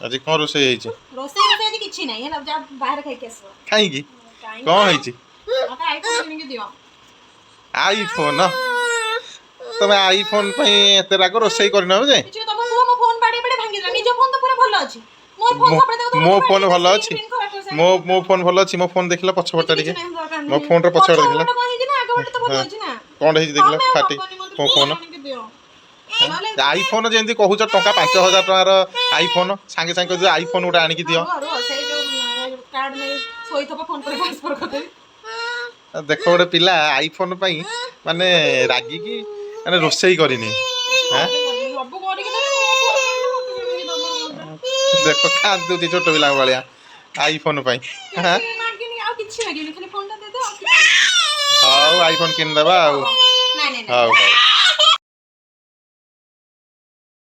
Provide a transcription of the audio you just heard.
आज कौन रोसे रोसे आज किछि नहीं है जा बाहर खाई के आसो कहीं कौन है आईफोन किन के दियो आईफोन तुम्हें आईफोन एते राग रोसे करना जे तुम मो फोन बाड़ी बाड़ी भांगी दिला निज फोन तो पूरा भलो अछि मोर फोन सब देखो मो फोन भलो अछि मो फोन भलो अछि मो फोन देखला पछपटा टिके मो फोन रे पछपटा देखला कोन हे देखला फाटी मो फोन आईफोन जेंती कहूच टंका 5000 टकार आईफोन सांगे सांगे जो आईफोन उडा आनी की दियो कार्ड में सोई थप फोन पर ट्रांसफर कर दे देखो गोटे पिला आईफोन पई माने रागी की माने रोसई करिनी हैं देखो खा दूती छोट पिला वालिया आईफोन पई हां हां आईफोन किन दबा नहीं नहीं हां